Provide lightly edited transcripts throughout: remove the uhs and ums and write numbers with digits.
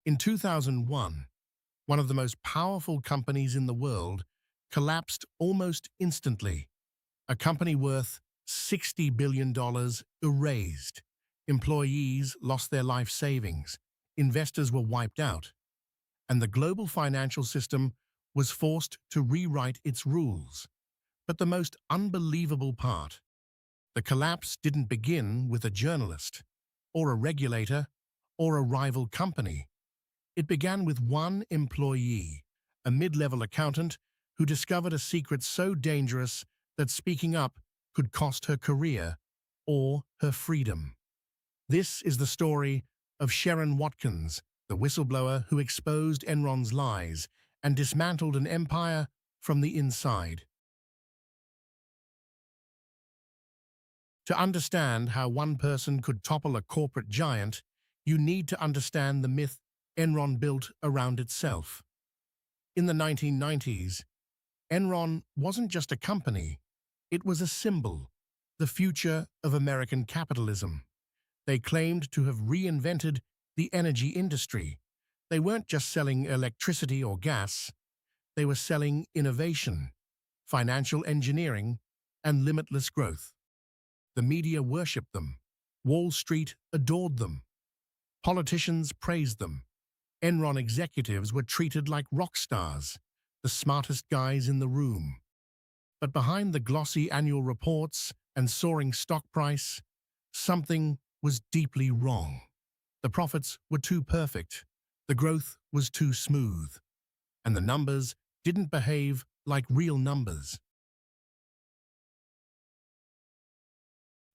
In 2001, one of the most powerful companies in the world collapsed almost instantly. A company worth $60 billion erased. Employees lost their life savings. Investors were wiped out. And the global financial system was forced to rewrite its rules. But the most unbelievable part, the collapse didn't begin with a journalist, or a regulator, or a rival company. It began with one employee, a mid-level accountant who discovered a secret so dangerous that speaking up could cost her career or her freedom. This is the story of Sherron Watkins, the whistleblower who exposed Enron's lies and dismantled an empire from the inside. To understand how one person could topple a corporate giant, you need to understand the myth Enron built around itself. In the 1990s, Enron wasn't just a company, it was a symbol, the future of American capitalism. They claimed to have reinvented the energy industry. They weren't just selling electricity or gas, they were selling innovation, financial engineering, and limitless growth. The media worshipped them. Wall Street adored them. Politicians praised them. Enron executives were treated like rock stars, the smartest guys in the room. But behind the glossy annual reports and soaring stock price, something was deeply wrong. The profits were too perfect, the growth was too smooth, and the numbers didn't behave like real numbers.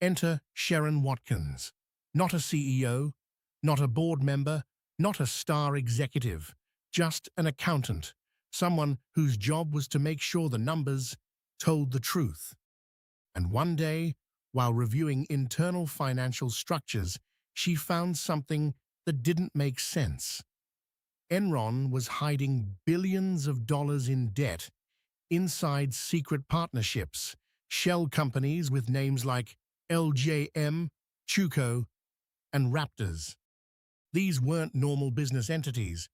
Enter Sherron Watkins, not a CEO, not a board member, not a star executive, just an accountant, someone whose job was to make sure the numbers told the truth. And one day, while reviewing internal financial structures, she found something that didn't make sense. Enron was hiding billions of dollars in debt inside secret partnerships, shell companies with names like LJM, Chuco, and Raptors. These weren't normal business entities.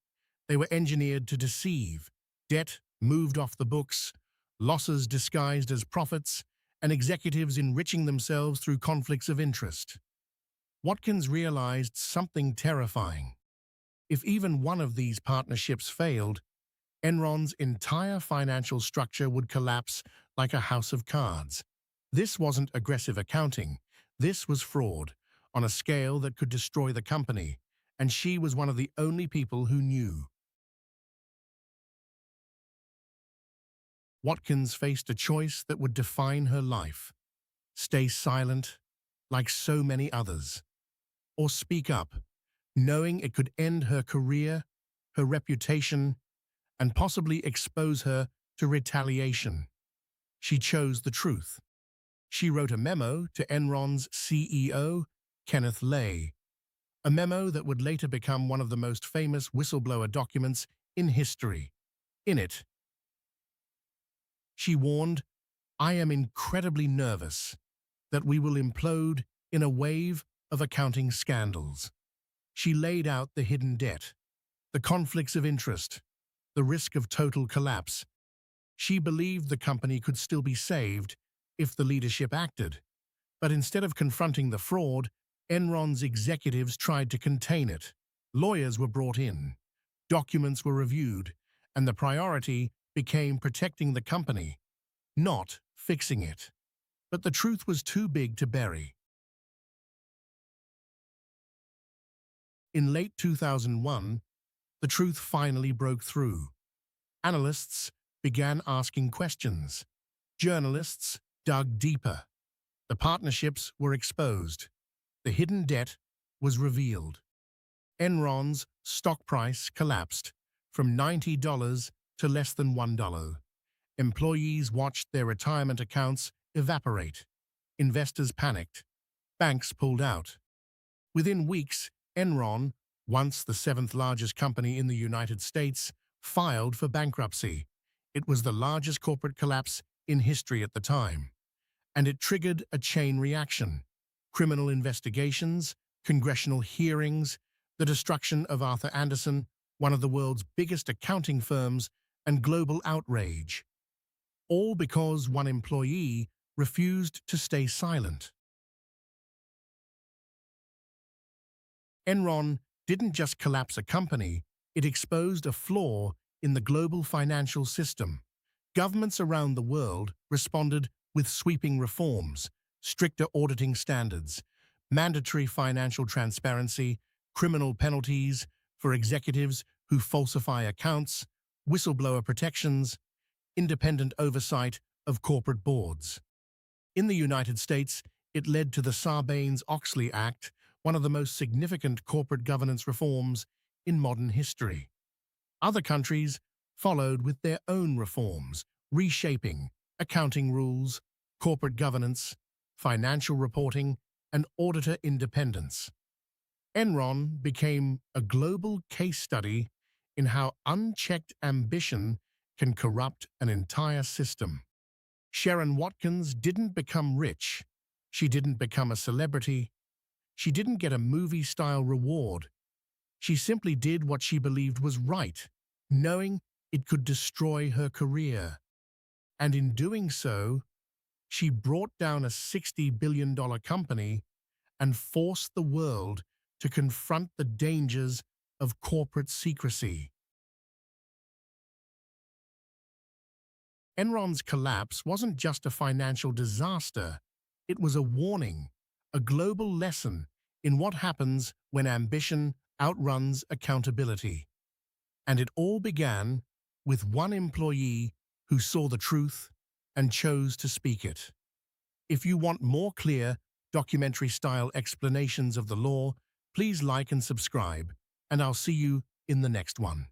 They were engineered to deceive. Debt moved off the books, losses disguised as profits, and executives enriching themselves through conflicts of interest. Watkins realized something terrifying. If even one of these partnerships failed, Enron's entire financial structure would collapse like a house of cards. This wasn't aggressive accounting. This was fraud, on a scale that could destroy the company, and she was one of the only people who knew. Watkins faced a choice that would define her life: stay silent, like so many others, or speak up, knowing it could end her career, her reputation, and possibly expose her to retaliation. She chose the truth. She wrote a memo to Enron's CEO, Kenneth Lay, a memo that would later become one of the most famous whistleblower documents in history. In it, she warned, "I am incredibly nervous that we will implode in a wave of accounting scandals." She laid out the hidden debt, the conflicts of interest, the risk of total collapse. She believed the company could still be saved if the leadership acted. But instead of confronting the fraud, Enron's executives tried to contain it. Lawyers were brought in, documents were reviewed, and the priority became protecting the company, not fixing it. But the truth was too big to bury. In late 2001, the truth finally broke through. Analysts began asking questions. Journalists dug deeper. The partnerships were exposed. The hidden debt was revealed. Enron's stock price collapsed from $90 to less than $1. Employees watched their retirement accounts evaporate. Investors panicked. Banks pulled out. Within weeks, Enron, once the seventh largest company in the United States, filed for bankruptcy. It was the largest corporate collapse in history at the time. And it triggered a chain reaction. Criminal investigations, congressional hearings, the destruction of Arthur Andersen, one of the world's biggest accounting firms, and global outrage. All because one employee refused to stay silent. Enron didn't just collapse a company, it exposed a flaw in the global financial system. Governments around the world responded with sweeping reforms, stricter auditing standards, mandatory financial transparency, criminal penalties for executives who falsify accounts, whistleblower protections, independent oversight of corporate boards. In the United States, it led to the Sarbanes-Oxley Act, one of the most significant corporate governance reforms in modern history. Other countries followed with their own reforms, reshaping accounting rules, corporate governance, financial reporting, and auditor independence. Enron became a global case study in how unchecked ambition can corrupt an entire system. Sherron Watkins didn't become rich. She didn't become a celebrity. She didn't get a movie-style reward. She simply did what she believed was right, knowing it could destroy her career. And in doing so, she brought down a $60 billion company and forced the world to confront the dangers of corporate secrecy. Enron's collapse wasn't just a financial disaster, it was a warning, a global lesson in what happens when ambition outruns accountability. And it all began with one employee who saw the truth and chose to speak it. If you want more clear, documentary-style explanations of the law, please like and subscribe, and I'll see you in the next one.